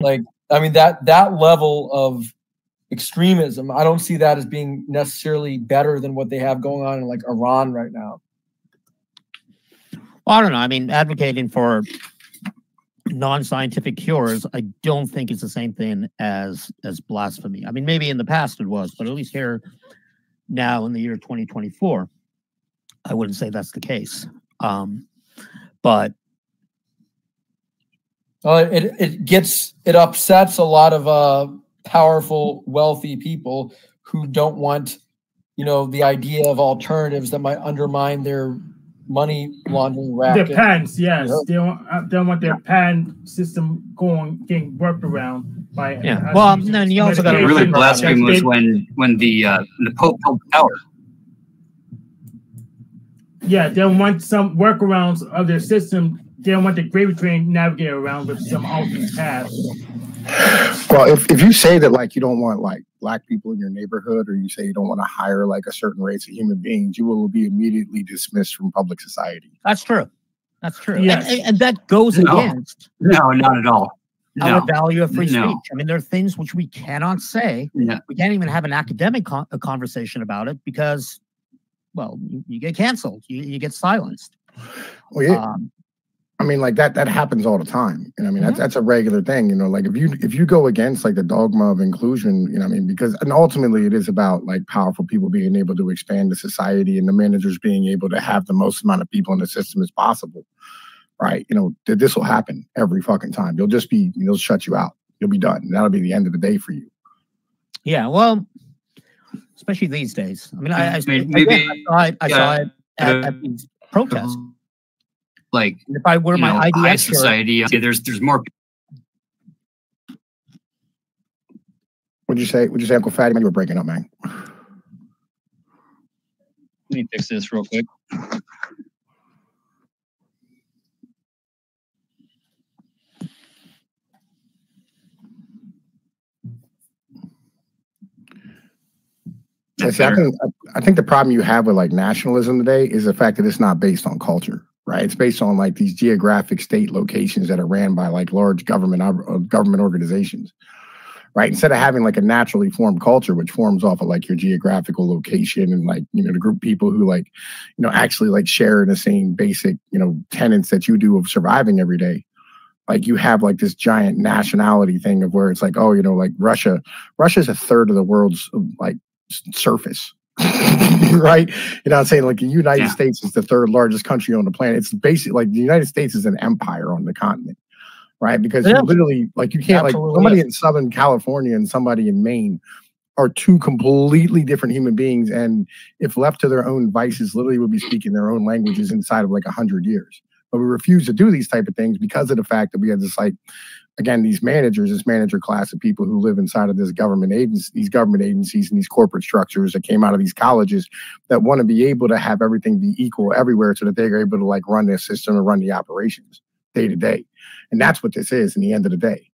Like, I mean, that level of extremism, I don't see that as being necessarily better than what they have going on in like Iran right now. Well, I don't know. I mean, advocating for non-scientific cures, I don't think it's the same thing as blasphemy. I mean, maybe in the past it was, but at least here now in the year 2024, I wouldn't say that's the case. But it upsets a lot of powerful, wealthy people who don't want, you know, the idea of alternatives that might undermine their money laundering racket. Their patents, yes, they don't want their patent system getting worked around by. Yeah, well, then you also got to really blasphemous when the Pope held power. Yeah, they don't want some workarounds of their system. They don't want the gravy train navigate around with some alternate path. Well, if you say that like you don't want like black people in your neighborhood, or you say you don't want to hire like a certain race of human beings, you will be immediately dismissed from public society. That's true. That's true. Yes. And that goes against no, not at all. Our value of free speech. I mean, there are things which we cannot say. Yeah. We can't even have an academic conversation about it because, well, you get canceled. You get silenced. Well, yeah. I mean, like that happens all the time. And I mean, that's a regular thing, you know, like if you go against like the dogma of inclusion, you know what I mean? Because, and ultimately it is about like powerful people being able to expand the society and the managers being able to have the most amount of people in the system as possible. Right. You know, this will happen every fucking time. They'll shut you out. You'll be done. And that'll be the end of the day for you. Yeah. Well, especially these days. I mean, I saw it at these protests. Like, if I wear my IDX society, there's more. What'd you say, Uncle Fatty? Man, you were breaking up, man. Let me fix this real quick. I think the problem you have with like nationalism today is the fact that it's not based on culture. Right, it's based on like these geographic state locations that are ran by like large government organizations. Right, instead of having like a naturally formed culture, which forms off of like your geographical location and like, you know, the group of people who like, you know, actually like share in the same basic, you know, tenets that you do of surviving every day. Like you have like this giant nationality thing of where it's like, oh, you know, like Russia's a third of the world's like surface. Right, you know what I'm saying? Like the United States is the third largest country on the planet. It's basically like the United States is an empire on the continent, right? Because you literally, like, you can't, like, somebody in Southern California and somebody in Maine are two completely different human beings, and if left to their own devices, literally would be speaking their own languages inside of like 100 years. But we refuse to do these type of things because of the fact that we have this, like, again, these managers, this manager class of people who live inside of this government agency, these government agencies and these corporate structures that came out of these colleges that want to be able to have everything be equal everywhere so that they're able to like run their system and run the operations day to day. And that's what this is in the end of the day.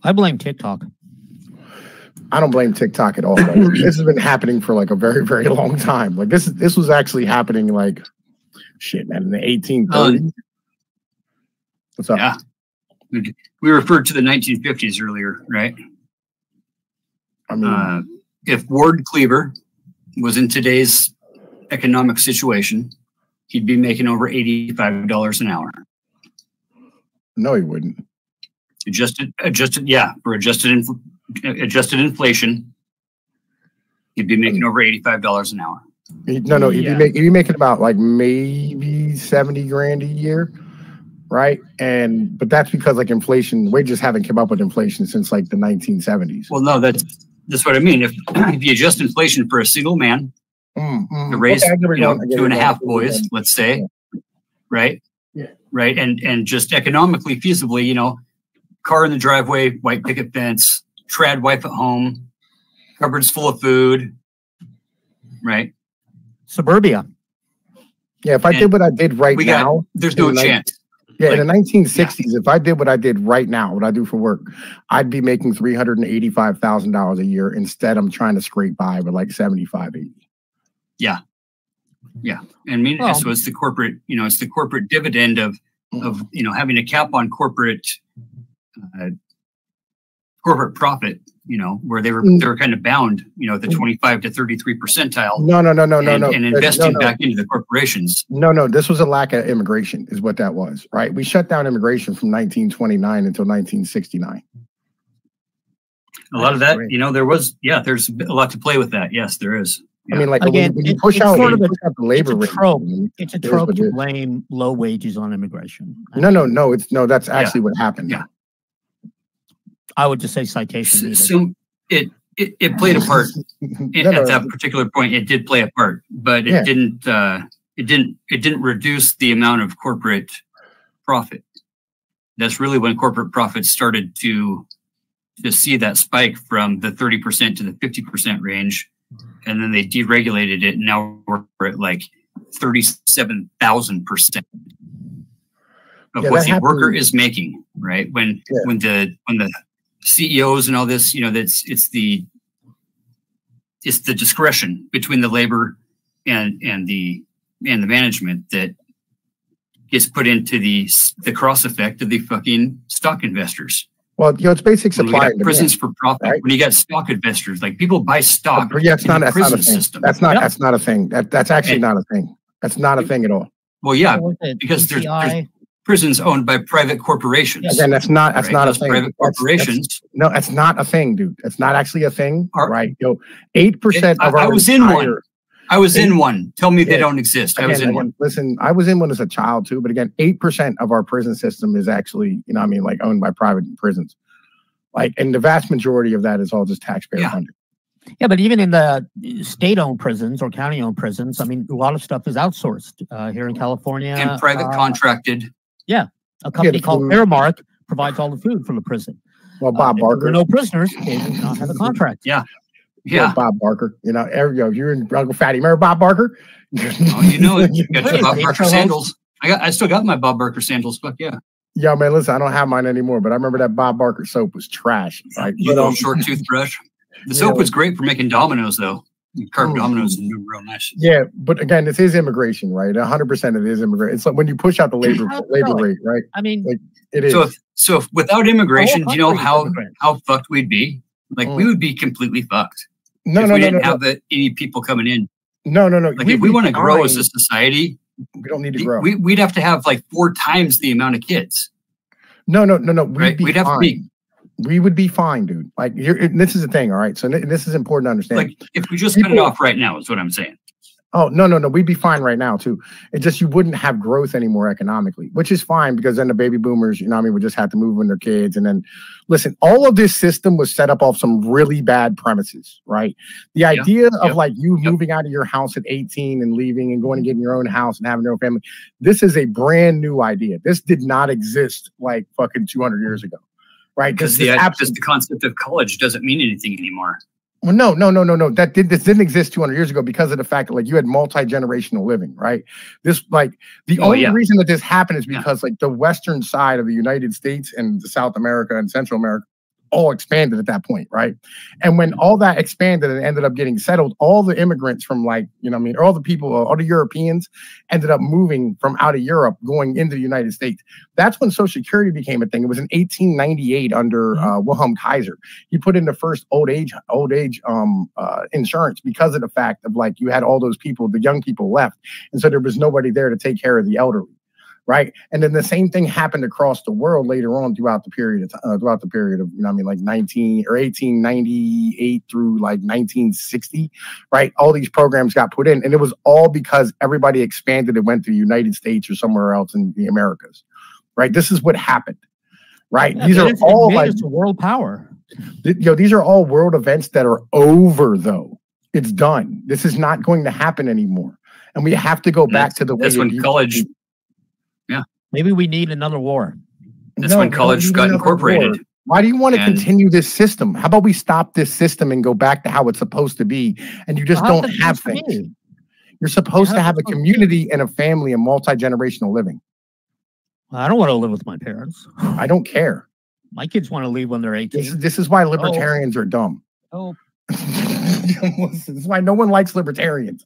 I blame TikTok. I don't blame TikTok at all. Like, this has been happening for like a very, very long time. Like this was actually happening like, shit, man, in the 1830s. What's up? Yeah. We referred to the 1950s earlier, right? I mean, if Ward Cleaver was in today's economic situation, he'd be making over $85 an hour. No, he wouldn't. Adjusted, yeah, for adjusted inflation, he'd be making over $85 an hour. No, he'd be making about like maybe 70 grand a year, right? But that's because like inflation, wages haven't come up with inflation since like the 1970s. Well, no, that's what I mean. If you adjust inflation for a single man to raise 2.5 boys, let's say, right? Yeah. Right, and just economically feasibly, car in the driveway, white picket fence, trad wife at home, cupboards full of food, right? Suburbia. Yeah, if I did what I did right now, there's no chance. Yeah, in the 1960s, if I did what I did right now, what I do for work, I'd be making $385,000 a year. Instead, I'm trying to scrape by with like 75, 80. Yeah. Yeah. And I mean, so it's the corporate, it's the corporate dividend of of having a cap on corporate profit, where they were kind of bound, the 25 to 33 percentile. No. And investing back into the corporations. No. This was a lack of immigration, is what that was, right? We shut down immigration from 1929 until 1969. A lot of that, there's a lot to play with that. Yes, there is. Yeah. I mean, like again, when you push out the labor rate, it's a trope to blame low wages on immigration. No, that's actually what happened. Yeah. I would just say citation. So it played a part at that particular point. It did play a part, but it didn't reduce the amount of corporate profit. That's really when corporate profits started to see that spike from the 30% to the 50% range, and then they deregulated it. And now we're at like 37,000% of what the worker is making. Right when the CEOs and all this, it's the discretion between the labor and the management that gets put into the cross effect of the fucking stock investors. Well, it's basic supply. Prisons for profit. Right? When you got stock investors, like people buy stock. Yeah, that's not a thing. System. That's not a thing. That's actually not a thing. That's not a thing at all. Well, yeah, because there's prisons owned by private corporations. Again, that's not a thing. Private corporations. That's not a thing, dude. It's not actually a thing, right? 8% of our. I was in one. I was in one. Tell me they don't exist. I was in one. Listen, I was in one as a child too. But again, 8% of our prison system is actually, like owned by private prisons. And the vast majority of that is all just taxpayer funded. Yeah, but even in the state-owned prisons or county-owned prisons, a lot of stuff is outsourced here in California. And private contracted. Yeah. A company called Airmark provides all the food for the prison. Well, Bob Barker. There are no prisoners. They do not have a contract. Yeah. Bob Barker. You're in Uncle Fatty. Remember Bob Barker? Oh, you got your Bob Barker sandals. I still got my Bob Barker sandals. Fuck yeah. Yeah, man, listen, I don't have mine anymore, but I remember that Bob Barker soap was trash. Little short toothbrush. The soap was great for making dominoes, though. Carved dominoes and real nice. Yeah, but again, this is immigration, right? 100% it is immigration. It's like when you push out the labor rate, right? It is. So if without immigration, do you know how fucked we'd be? We would be completely fucked. We didn't have any people coming in. No. If we want to grow as a society, we don't need to grow. We'd have to have 4 times the amount of kids. No. We'd have to be. We would be fine, dude. This is the thing, all right? So this is important to understand. If we just cut it off right now, is what I'm saying. Oh, no. We'd be fine right now, too. It's just you wouldn't have growth anymore economically, which is fine because then the baby boomers, would just have to move in their kids. And then, listen, all of this system was set up off some really bad premises, right? The idea of you moving out of your house at 18 and leaving and going to get in your own house and having your own family, this is a brand new idea. This did not exist fucking 200 years ago. Right, because the concept of college doesn't mean anything anymore. Well, no. This didn't exist 200 years ago because of the fact that you had multi-generational living, right? This the only reason that this happened is because the western side of the United States and South America and Central America all expanded at that point, right? And when all that expanded and ended up getting settled, all the immigrants from all the people, all the Europeans ended up moving from out of Europe going into the United States. That's when Social Security became a thing. It was in 1898 under Wilhelm Kaiser. He put in the first old age insurance because of the fact of you had all those people, the young people left, and so there was nobody there to take care of the elderly. Right, and then the same thing happened across the world later on throughout the period of 1898 through 1960. Right, all these programs got put in, and it was all because everybody expanded and went to the United States or somewhere else in the Americas. Right, this is what happened. Right, these are all world power. These are all world events that are over. Though it's done. This is not going to happen anymore, and we have to go back to the way. That's when college. Yeah. Maybe we need another war. That's when college got incorporated. Why do you want to continue this system? How about we stop this system and go back to how it's supposed to be? And you just don't have things. You're supposed to have a community and a family and multi-generational living. I don't want to live with my parents. I don't care. My kids want to leave when they're 18. This is why libertarians are dumb. Oh. This is why no one likes libertarians.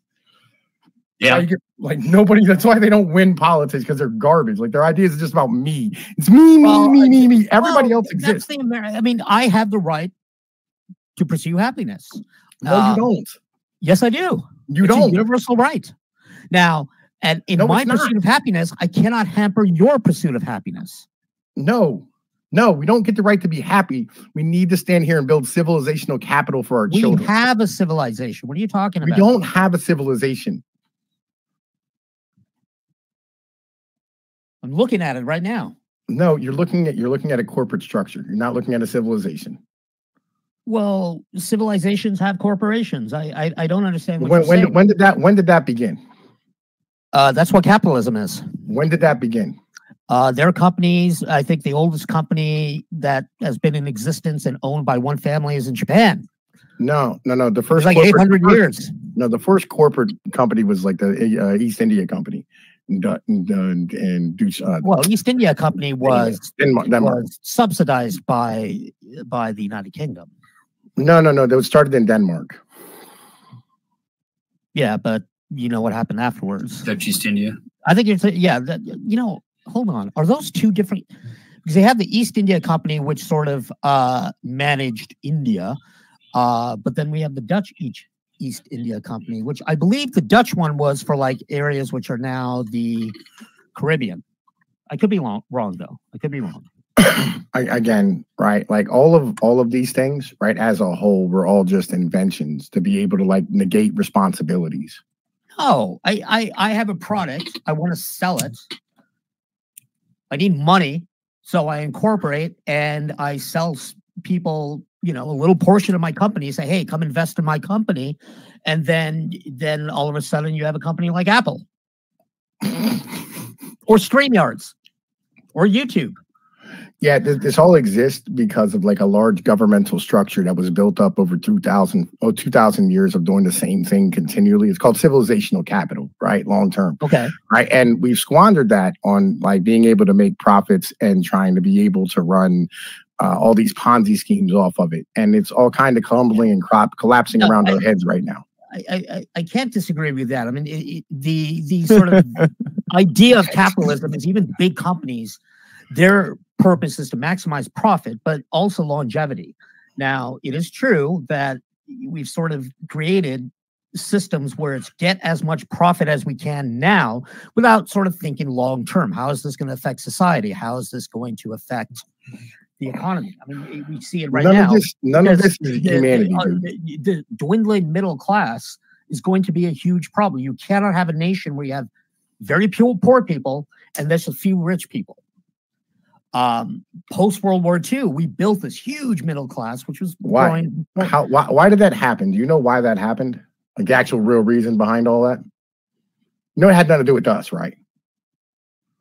Yeah. Like nobody, that's why they don't win politics, because they're garbage. Like their ideas are just about me. It's me. Everybody else exists. I mean, I have the right to pursue happiness. No, you don't. Yes, I do. You it's don't. A universal right. Now, and in my pursuit of happiness, I cannot hamper your pursuit of happiness. No, we don't get the right to be happy. We need to stand here and build civilizational capital for our children. We have a civilization. What are you talking about? We don't have a civilization. I'm looking at it right now. No, you're looking at a corporate structure. You're not looking at a civilization. Well, civilizations have corporations. I don't understand what you're saying. When did that begin? That's what capitalism is. When did that begin? There are companies. I think the oldest company that has been in existence and owned by one family is in Japan. No. The first, like 800 years. No, the first corporate company was like the East India Company. Well, East India Company was subsidized by the United Kingdom. No. That was started in Denmark. Yeah, but you know what happened afterwards? Dutch East India. I think hold on. Are those two different? Because they have the East India Company, which sort of managed India, but then we have the Dutch East India Company, which I believe the Dutch one was for like areas which are now the Caribbean. I could be wrong though. I could be wrong. Again, right? Like all of these things, right? As a whole, were all just inventions to be able to like negate responsibilities. No, I have a product. I want to sell it. I need money, so I incorporate and I sell people, a little portion of my company. Say, hey, come invest in my company, and then all of a sudden you have a company like Apple, or StreamYards, or YouTube. Yeah, this all exists because of like a large governmental structure that was built up over 2,000 years of doing the same thing continually. It's called civilizational capital, right? Long term. Okay. Right. And we've squandered that on like being able to make profits and trying to be able to run all these Ponzi schemes off of it. And it's all kind of crumbling and collapsing around our heads right now. I can't disagree with that. I mean, the sort of idea of capitalism is even big companies, their purpose is to maximize profit, but also longevity. Now, it is true that we've sort of created systems where it's get as much profit as we can now without sort of thinking long term. How is this going to affect society? How is this going to affect the economy? I mean, we see it now. None of this is humanity. The dwindling middle class is going to be a huge problem. You cannot have a nation where you have very poor people and there's a few rich people. Post World War II, we built this huge middle class, which was growing. Why did that happen? Do you know why that happened? Like the actual real reason behind all that? It had nothing to do with us, right?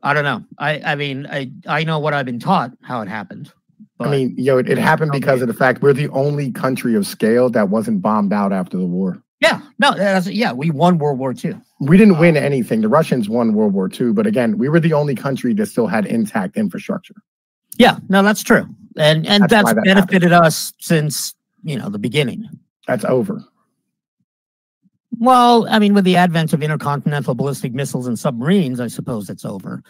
I don't know. I mean, I know what I've been taught how it happened. I mean, it happened because of the fact we're the only country of scale that wasn't bombed out after the war. Yeah, no, we won World War II. We didn't win anything. The Russians won World War II, but again, we were the only country that still had intact infrastructure. Yeah, no, that's true, and that's benefited us since the beginning. That's over. Well, I mean, with the advent of intercontinental ballistic missiles and submarines, I suppose it's over.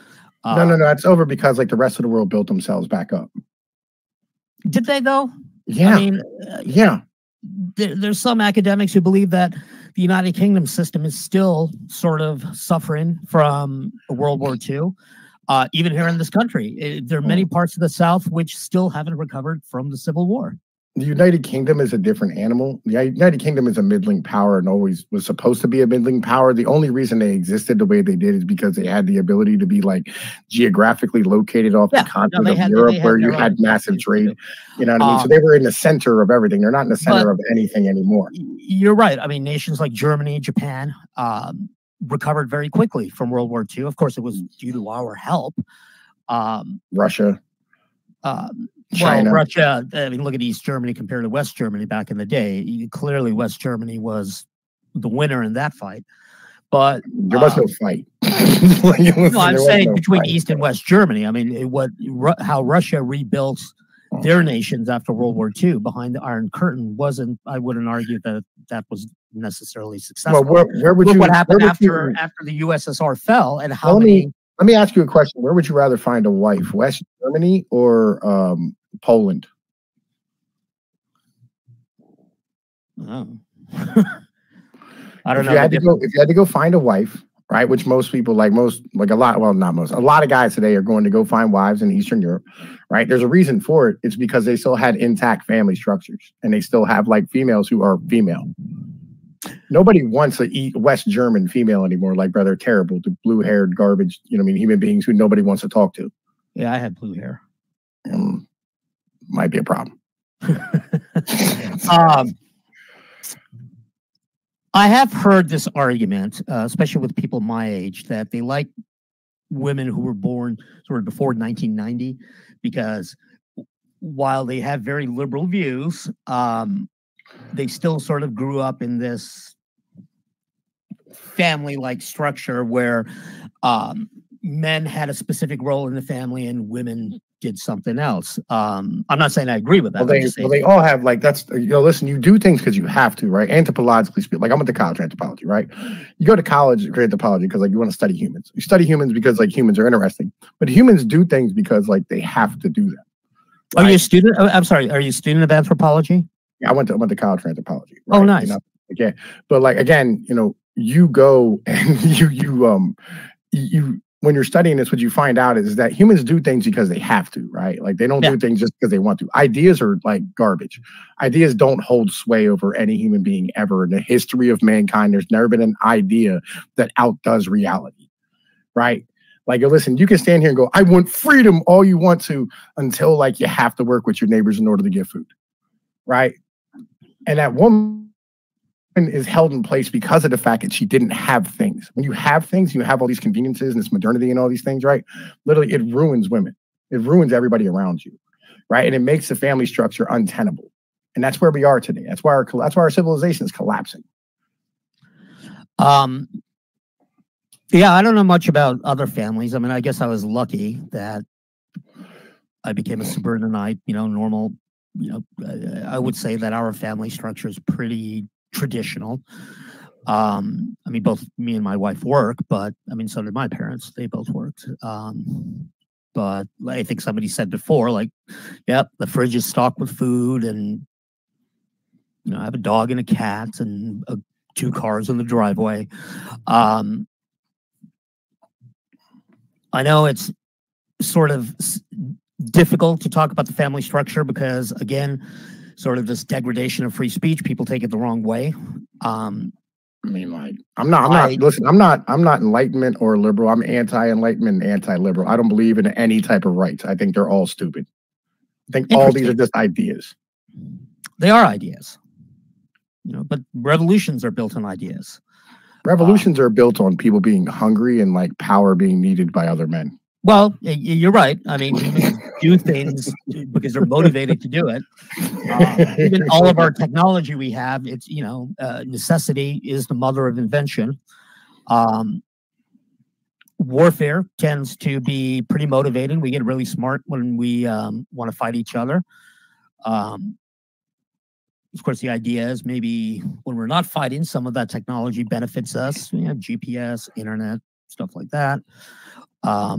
No, it's over because like the rest of the world built themselves back up. Did they though? Yeah. I mean, yeah. There's some academics who believe that the United Kingdom system is still sort of suffering from World War II. Even here in this country, there are many parts of the South which still haven't recovered from the Civil War. The United Kingdom is a different animal. The United Kingdom is a middling power and always was supposed to be a middling power. The only reason they existed the way they did is because they had the ability to be like geographically located off the continent of Europe, where you had massive trade. You know what I mean? So they were in the center of everything. They're not in the center of anything anymore. You're right. I mean, nations like Germany, Japan, recovered very quickly from World War II. Of course, it was due to our help. Russia. China. Well, Russia, I mean, look at East Germany compared to West Germany back in the day. Clearly, West Germany was the winner in that fight. But there was no fight. No, I'm saying between East and West Germany. I mean, how Russia rebuilt their nations after World War II behind the Iron Curtain wasn't. I wouldn't argue that was necessarily successful. Well, where would Look you? what happened after the USSR fell, and how let many? Let me ask you a question. Where would you rather find a wife, West Germany or Poland? Oh. I don't If know. if you had to go find a wife, right? Which most people a lot of guys today are going to go find wives in Eastern Europe, right? There's a reason for it. It's because they still had intact family structures and they still have like females who are female. Nobody wants to eat West German female anymore. Like, brother, terrible, the blue-haired garbage. You know what I mean? Human beings who nobody wants to talk to. Yeah, I had blue hair. Might be a problem. I have heard this argument, especially with people my age, that they like women who were born sort of before 1990 because while they have very liberal views, they still sort of grew up in this family-like structure where men had a specific role in the family and women did something else. I'm not saying I agree with that. Well, they all have like that's listen, you do things because you have to, right? Anthropologically speaking, like I went to college for anthropology, right? You go to college for anthropology because like you want to study humans. You study humans because like humans are interesting, but humans do things because like they have to do that. Right? Are you a student? I'm sorry. Are you a student of anthropology? Yeah, I went to college for anthropology. Right? Oh, nice. Yeah, but like again, you go and you when you're studying this, what you find out is that humans do things because they have to, right? Like they don't do things just because they want to. Ideas are like garbage. Ideas don't hold sway over any human being ever. In the history of mankind, there's never been an idea that outdoes reality, right? Like, listen, you can stand here and go, I want freedom all you want to until like you have to work with your neighbors in order to get food, right? And that woman is held in place because of the fact that she didn't have things. When you have things, you have all these conveniences and this modernity and all these things, right? Literally, it ruins women. It ruins everybody around you, right? And it makes the family structure untenable. And that's where we are today. That's why our civilization is collapsing. Yeah, I don't know much about other families. I mean, I guess I was lucky that I became a suburbanite, normal. I would say that our family structure is pretty traditional. I mean, both me and my wife work, but I mean, so did my parents. They both worked. But I think somebody said before, like, yep, the fridge is stocked with food, and I have a dog and a cat and 2 cars in the driveway. I know it's sort of difficult to talk about the family structure because, again, sort of this degradation of free speech, people take it the wrong way. I mean, like, I'm not enlightenment or liberal. I'm anti-enlightenment and anti-liberal. I don't believe in any type of rights. I think they're all stupid. I think all these are just ideas. They are ideas, but revolutions are built on ideas. Revolutions are built on people being hungry and like power being needed by other men. Well, you're right. I mean, humans do things because they're motivated to do it. Even all of our technology we have, it's, necessity is the mother of invention. Warfare tends to be pretty motivating. We get really smart when we want to fight each other. Of course, the idea is maybe when we're not fighting, some of that technology benefits us. GPS, internet, stuff like that. That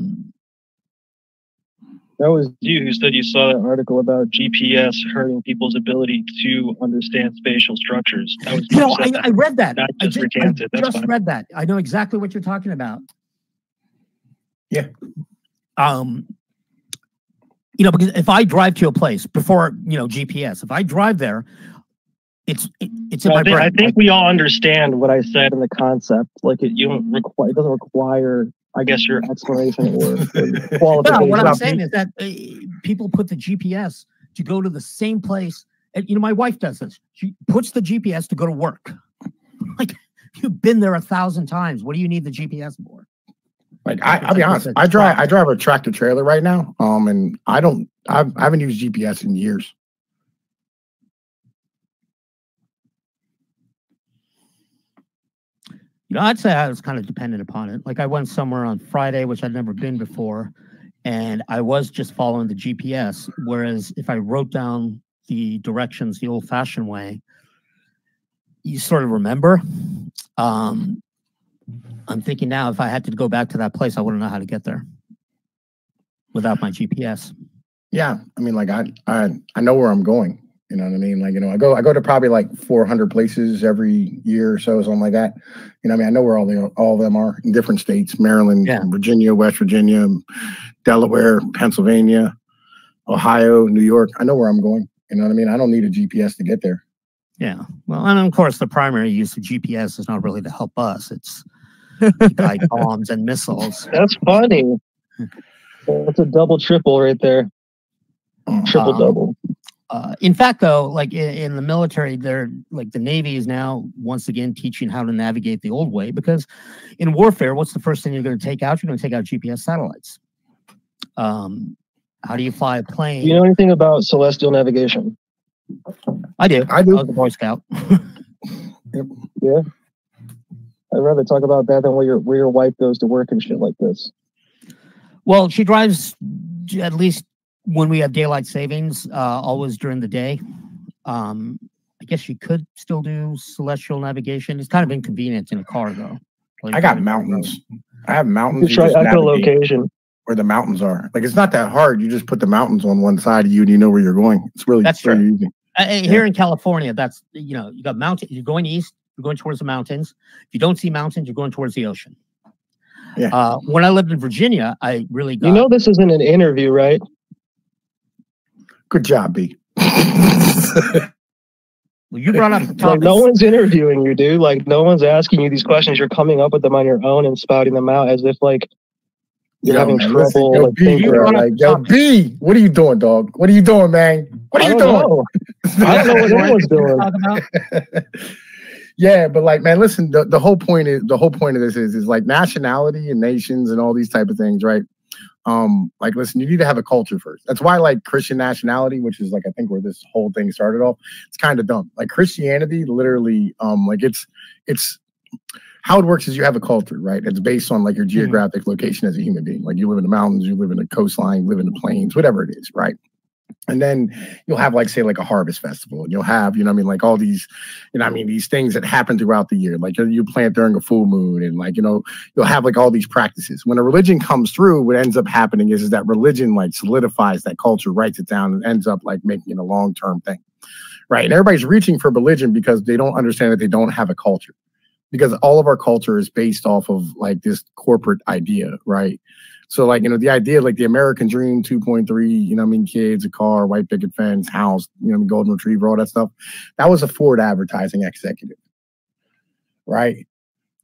was you who said you saw that article about GPS hurting people's ability to understand spatial structures. That was I read that. I just read that. I know exactly what you're talking about. Yeah. Because if I drive to a place before GPS, if I drive there, it's in my brain. I think we all understand what I said in the concept. Like it doesn't require, I guess, your explanation or qualification. No, what I'm saying is that people put the GPS to go to the same place. And, my wife does this. She puts the GPS to go to work. Like, you've been there 1,000 times. What do you need the GPS for? Like, I'll be honest. I drive a tractor trailer right now. And I haven't used GPS in years. I'd say I was kind of dependent upon it. Like I went somewhere on Friday, which I'd never been before, and I was just following the GPS. Whereas if I wrote down the directions the old-fashioned way, you sort of remember. I'm thinking now, if I had to go back to that place, I wouldn't know how to get there without my GPS. Yeah, I mean, like I know where I'm going. You know what I mean? Like, you know, I go to probably like 400 places every year or so, something like that. You know what I mean? I know where all of them are in different states: Maryland, Yeah. Virginia, West Virginia, Delaware, Pennsylvania, Ohio, New York. I know where I'm going. You know what I mean? I don't need a GPS to get there. Yeah. Well, and of course, the primary use of GPS is not really to help us. It's to guide bombs and missiles. That's funny. That's a double triple right there. Triple double. In fact, though, like in the military, they're like the Navy is now once again teaching how to navigate the old way, because in warfare, what's the first thing you're going to take out? You're going to take out GPS satellites. How do you fly a plane? Do you know anything about celestial navigation? I do. I do. I was a Boy Scout. Yeah. I'd rather talk about that than where your wife goes to work and shit like this. Well, she drives at least when we have daylight savings, always during the day. I guess you could still do celestial navigation. It's kind of inconvenient in a car, though. Like, I got mountains. I have mountains. You try echolocation. Where the mountains are. Like, it's not that hard. You just put the mountains on one side of you and you know where you're going. It's really very easy. Here in California, that's, you know, you got mountain. You're going east. You're going towards the mountains. If you don't see mountains, you're going towards the ocean. Yeah. When I lived in Virginia, I really got... You know this isn't an interview, right? Good job, B. Well, you brought up the topic. Like, no one's interviewing you, dude. Like, no one's asking you these questions. You're coming up with them on your own and spouting them out as if, like, you're having trouble. Yo, B, what are you doing, dog? What are you doing, man? What are you doing? I don't know what anyone's doing. Yeah, but like, man, listen, the whole point of this is like nationality and nations and all these type of things, right? Like, listen, you need to have a culture first. That's why, like, Christian nationality, which is like, I think where this whole thing started off, it's kind of dumb. Like, Christianity, literally, like it's how it works is you have a culture, right? It's based on like your geographic location as a human being. Like, you live in the mountains, you live in the coastline, you live in the plains, whatever it is, right? And then you'll have, like, say, like a harvest festival, and you'll have, you know what I mean, like all these, you know what I mean, these things that happen throughout the year. Like, you plant during a full moon, and, like, you know, you'll have like all these practices. When a religion comes through, what ends up happening is that religion like solidifies that culture, writes it down, and ends up like making it a long-term thing, right? And everybody's reaching for religion because they don't understand that they don't have a culture. Because all of our culture is based off of like this corporate idea, right? So, like, you know, the idea, like the American dream, 2.3, you know what I mean, kids, a car, white picket fence, house, you know, golden retriever, all that stuff. That was a Ford advertising executive, right?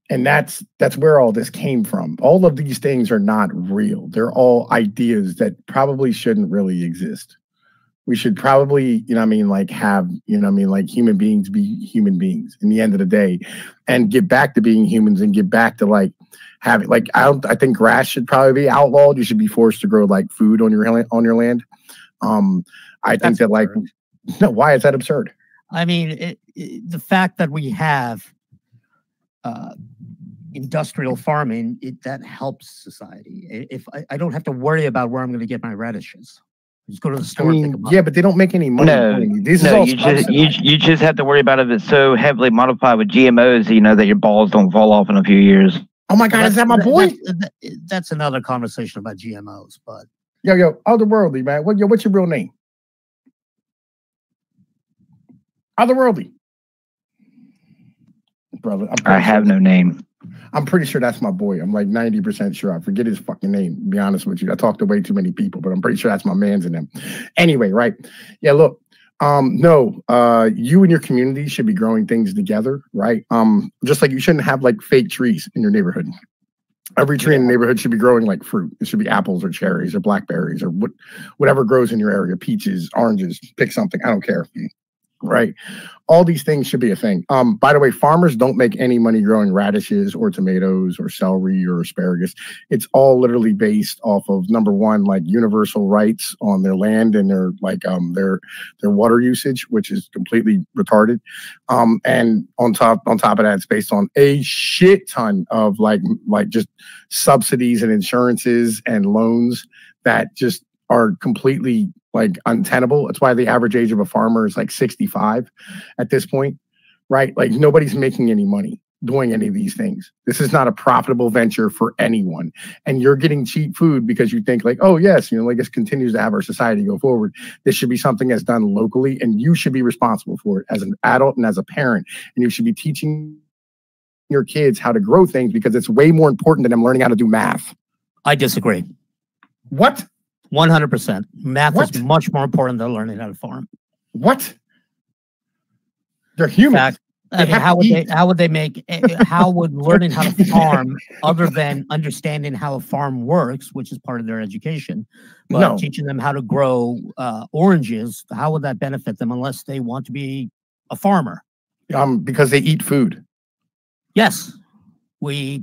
And that's where all this came from. All of these things are not real. They're all ideas that probably shouldn't really exist. We should probably, you know what I mean, like have, you know what I mean, like human beings be human beings in the end of the day and get back to being humans and get back to like having, like, I think grass should probably be outlawed. You should be forced to grow like food on your land. I think that, like, no, why is that absurd? I mean, the fact that we have industrial farming, that helps society. If I don't have to worry about where I'm going to get my radishes. Just go to the store. I mean, yeah, but they don't make any money. No, you just have to worry about it if it's so heavily modified with GMOs, you know, that your balls don't fall off in a few years. Oh my God, is that my boy? That's another conversation about GMOs, but yo, otherworldly, man. What's your real name? Otherworldly, brother. I have no name. I'm pretty sure that's my boy. I'm like 90% sure. I forget his fucking name, to be honest with you. I talked to way too many people, but I'm pretty sure that's my man's in them. Anyway, right. Yeah, look, you and your community should be growing things together, right? Just like you shouldn't have like fake trees in your neighborhood. Every tree in the neighborhood should be growing like fruit. It should be apples or cherries or blackberries or whatever grows in your area, peaches, oranges, pick something. I don't care. Right. All these things should be a thing. By the way, farmers don't make any money growing radishes or tomatoes or celery or asparagus. It's all literally based off of, number one, like universal rights on their land and their like their water usage, which is completely retarded. And on top of that, it's based on a shit ton of like just subsidies and insurances and loans that just are completely like untenable. That's why the average age of a farmer is like 65 at this point. right? Like nobody's making any money doing any of these things. This is not a profitable venture for anyone. And you're getting cheap food because you think like, oh yes, you know, like this continues to have our society go forward. This should be something that's done locally and you should be responsible for it as an adult and as a parent. And you should be teaching your kids how to grow things because it's way more important than them learning how to do math. I disagree. What? 100%. Math is much more important than learning how to farm. What? They're humans. I mean, how would learning how to farm, other than understanding how a farm works, which is part of their education, but teaching them how to grow oranges, how would that benefit them unless they want to be a farmer? Because they eat food. Yes. We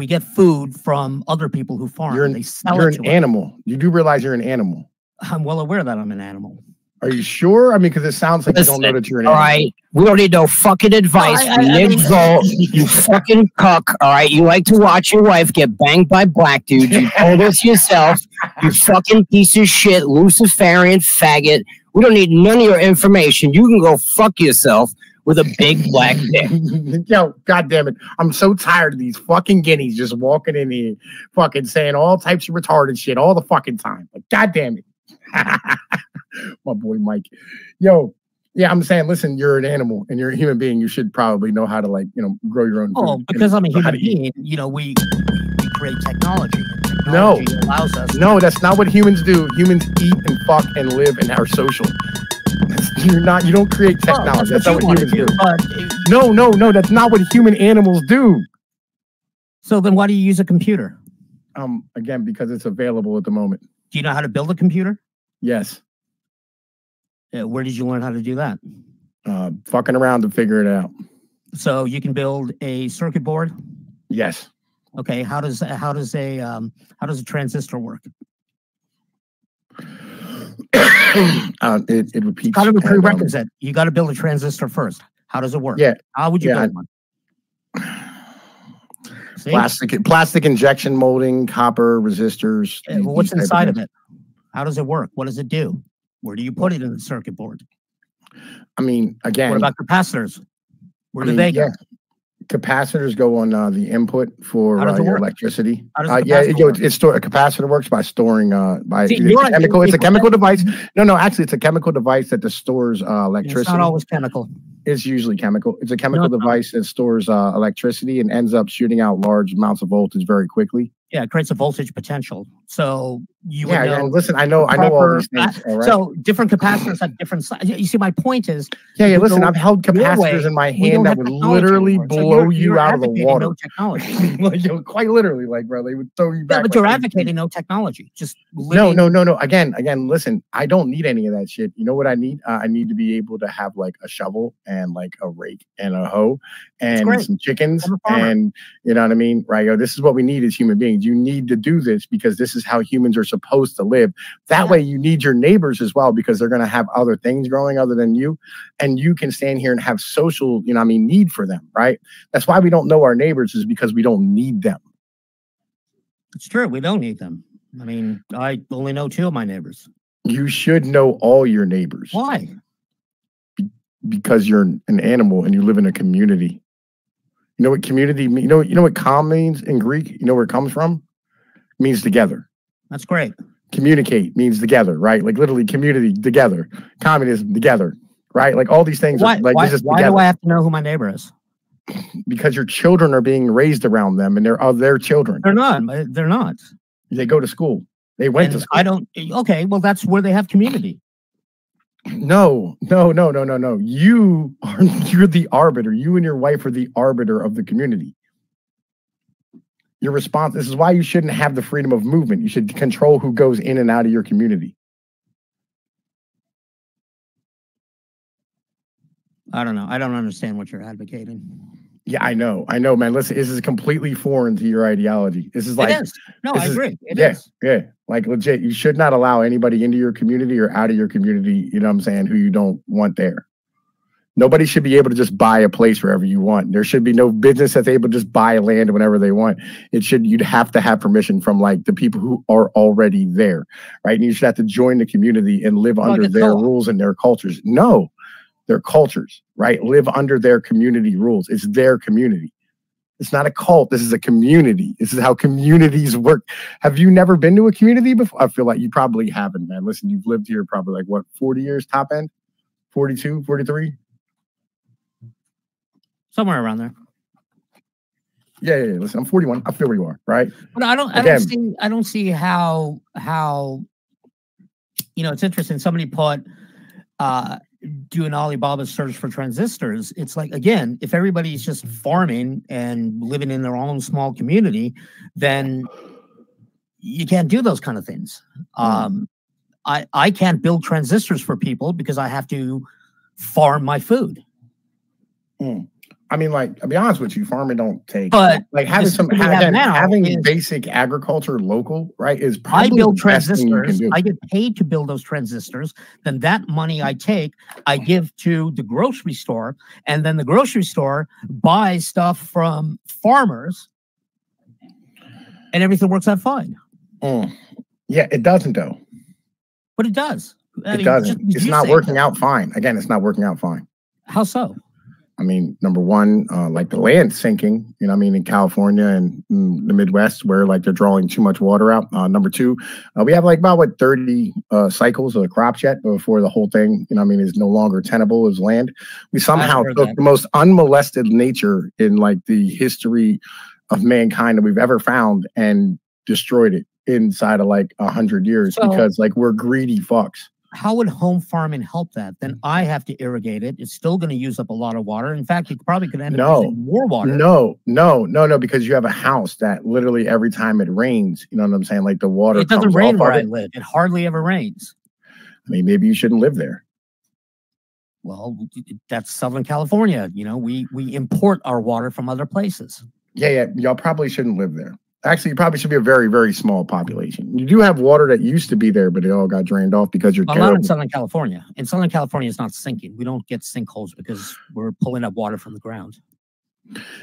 get food from other people who farm. You're an animal. You do realize you're an animal. I'm well aware that I'm an animal. Are you sure? I mean, because it sounds like you don't know that you're an animal. All right. We don't need no fucking advice from Nick Zoll. You fucking cuck. All right. You like to watch your wife get banged by black dudes. You told us yourself. You fucking piece of shit, Luciferian faggot. We don't need none of your information. You can go fuck yourself with a big black dick. Yo, goddamn it. I'm so tired of these fucking guineas just walking in here, fucking saying all types of retarded shit all the fucking time. Like, goddamn it. My boy Mike. Yo, yeah, I'm saying, listen, you're an animal and you're a human being. You should probably know how to, like, you know, grow your own food. Oh, because I'm a human being, you know, we create technology. Technology allows us. No, that's not what humans do. Humans eat and fuck and live and are social. You don't create technology. That's not what humans do. No, that's not what human animals do. So then why do you use a computer? Again, because it's available at the moment. Do you know how to build a computer? Yes. Where did you learn how to do that? Fucking around to figure it out. So you can build a circuit board? Yes. Okay. How does a transistor work? It repeats. It's kind of a prerequisite. You got to build a transistor first. How does it work? Yeah. How would you build one? Plastic injection molding, copper resistors. Well, what's inside of it? How does it work? What does it do? Where do you put it in the circuit board? I mean, again. What about capacitors? Where do they go? Capacitors go on the input for your electricity. How does a capacitor works by storing it's a chemical device. No, actually, it's a chemical device that stores electricity. It's not always chemical. It's usually chemical. It's a chemical device that stores electricity and ends up shooting out large amounts of voltage very quickly. Yeah, it creates a voltage potential. So you listen, I know all these things. All right? So different capacitors have different sizes. You see, my point is. Yeah. Listen, I've held capacitors in my hand that would literally blow you out of the water. No technology. Like, quite literally, like, bro, they would throw you back. Yeah, but you're advocating no technology. Just no. Again, listen, I don't need any of that shit. You know what I need? I need to be able to have like a shovel and like a rake and a hoe and some chickens and you know what I mean, right? This is what we need as human beings. You need to do this because this is how humans are supposed to live. That way you need your neighbors as well because they're going to have other things growing other than you. And you can stand here and have social, need for them, right? That's why we don't know our neighbors is because we don't need them. It's true. We don't need them. I mean, I only know 2 of my neighbors. You should know all your neighbors. Why? Because you're an animal and you live in a community. You know what community means? You know what com means in Greek? You know where it comes from? It means together. That's great. Communicate means together, right? Like literally community together. Communism together, right? Like all these things. Why do I have to know who my neighbor is? Because your children are being raised around them and they're their children. They're not. They're not. They go to school. They went to school. Okay, well, that's where they have community. No. You're the arbiter. You and your wife are the arbiter of the community. Your response. This is why you shouldn't have the freedom of movement. You should control who goes in and out of your community. I don't know. I don't understand what you're advocating. Yeah, I know, man. Listen, this is completely foreign to your ideology. This is like, it is. No, I agree. It is. Yeah. Like legit, you should not allow anybody into your community or out of your community, you know what I'm saying, who you don't want there. Nobody should be able to just buy a place wherever you want. There should be no business that's able to just buy land whenever they want. You'd have to have permission from like the people who are already there, right? And you should have to join the community and live under their rules and their cultures. No, their cultures, right? Live under their community rules. It's their community. It's not a cult. This is a community. This is how communities work. Have you never been to a community before? I feel like you probably haven't, man. Listen, you've lived here probably like what, 40 years top end? 42, 43? Somewhere around there. Yeah. Listen, I'm 41. I feel where you are, right? But I don't see how it's interesting. Somebody put doing Alibaba's search for transistors. It's like, again, if everybody's just farming and living in their own small community, then you can't do those kind of things. I can't build transistors for people because I have to farm my food. I mean, like, I'll be honest with you, farming don't take, but like having basic agriculture local, right, is probably I build transistors. I get paid to build those transistors. Then that money I take, I give to the grocery store, and then the grocery store buys stuff from farmers, and everything works out fine. Yeah, it doesn't though. But it does. It doesn't. It's not working out fine. Again, it's not working out fine. How so? I mean, number one, like the land sinking, you know what I mean, in California and in the Midwest where like they're drawing too much water out. Number two, we have like about 30 cycles of the crops yet before the whole thing, you know what I mean, is no longer tenable as land. We somehow took the most unmolested nature in like the history of mankind that we've ever found and destroyed it inside of like 100 years because like we're greedy fucks. How would home farming help that? Then I have to irrigate it. It's still going to use up a lot of water. In fact, you probably could end up using more water. No, because you have a house that literally every time it rains, you know what I'm saying? Like the water. It doesn't rain where I live. It hardly ever rains. I mean, maybe you shouldn't live there. Well, that's Southern California. You know, we import our water from other places. Yeah. Y'all probably shouldn't live there. Actually, you probably should be a very, very small population. You do have water that used to be there, but it all got drained off because you're not in Southern California. In Southern California, it's not sinking. We don't get sinkholes because we're pulling up water from the ground.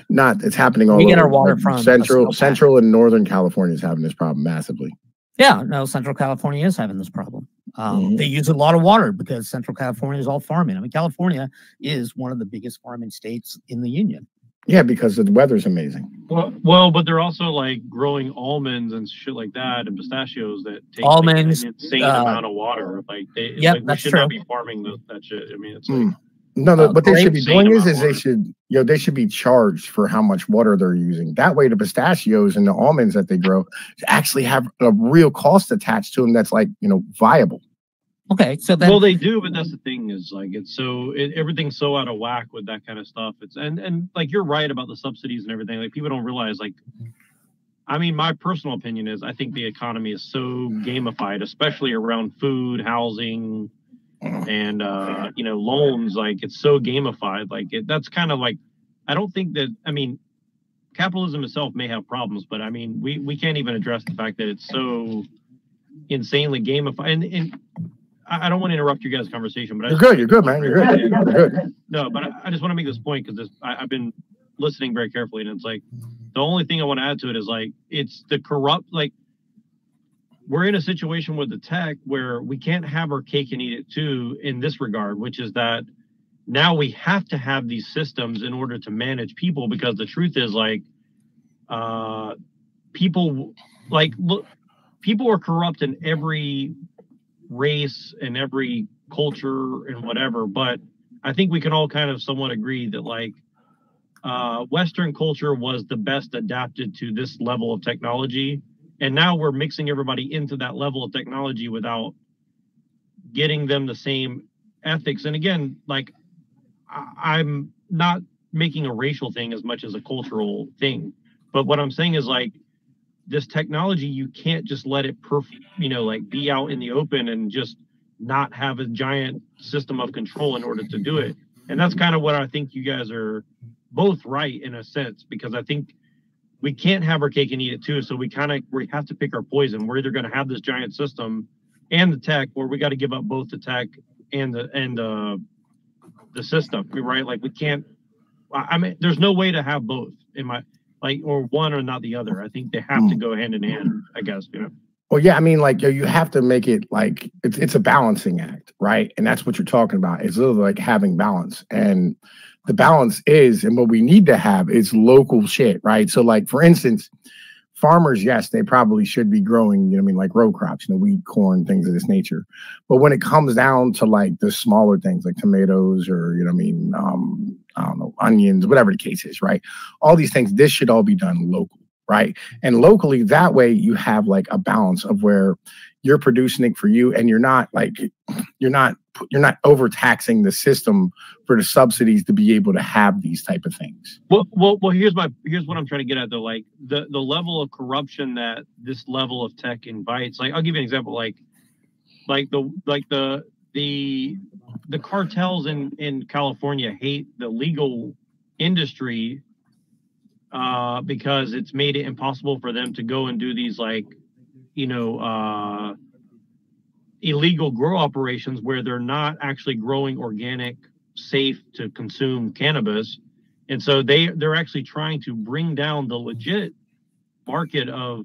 It's happening all over. We get our water from Central and Northern California is having this problem massively. Yeah, no, Central California is having this problem. They use a lot of water because Central California is all farming. I mean, California is one of the biggest farming states in the union. Yeah, because the weather's amazing. Well, but they're also like growing almonds and shit like that, and pistachios that take almonds, like, an insane amount of water. Like, we should not be farming that shit. I mean, it's like, no. What they should be doing is they should be charged for how much water they're using. That way, the pistachios and the almonds that they grow actually have a real cost attached to them. That's like viable. Okay, so then they do, but that's the thing is like everything's so out of whack with that kind of stuff. It's and like you're right about the subsidies and everything. Like people don't realize like, I mean, my personal opinion is I think the economy is so gamified, especially around food, housing, and loans. Like it's so gamified. Like that's kind of like I don't think that. I mean, capitalism itself may have problems, but I mean we can't even address the fact that it's so insanely gamified and I don't want to interrupt your guys' conversation, but you're good, man. You're good. No, but I just want to make this point because I've been listening very carefully, and it's like the only thing I want to add to it is like it's the corrupt. Like we're in a situation with the tech where we can't have our cake and eat it too in this regard, which is that now we have to have these systems in order to manage people because the truth is like people are corrupt in every race and every culture and whatever, but I think we can all kind of somewhat agree that like Western culture was the best adapted to this level of technology, and now we're mixing everybody into that level of technology without getting them the same ethics. And again, like I'm not making a racial thing as much as a cultural thing, but what I'm saying is like this technology, you can't just let it be out in the open and just not have a giant system of control in order to do it. And that's kind of what I think you guys are both right in a sense, because I think we can't have our cake and eat it too. So we have to pick our poison. We're either going to have this giant system and the tech, or we got to give up both the tech and the system, right? Like we can't, I mean, there's no way to have both or one or not the other. I think they have to go hand in hand, I guess, Well, yeah, I mean, like, you have to make it like it's a balancing act, right? And that's what you're talking about. It's literally like having balance. And the balance is, and what we need to have is local shit, right? So, like, for instance, farmers, yes, they probably should be growing, you know what I mean, like row crops, you know, wheat, corn, things of this nature. But when it comes down to like the smaller things like tomatoes or, you know what I mean, I don't know, onions, whatever the case is, right? All these things, this should all be done local, right? And locally, that way you have like a balance of where you're producing it for you and you're not overtaxing the system for the subsidies to be able to have these type of things. Well, here's what I'm trying to get at though. Like the level of corruption that this level of tech invites. Like I'll give you an example. Like the cartels in California hate the legal industry because it's made it impossible for them to go and do these like, you know, illegal grow operations where they're not actually growing organic, safe to consume cannabis. And so they're actually trying to bring down the legit market of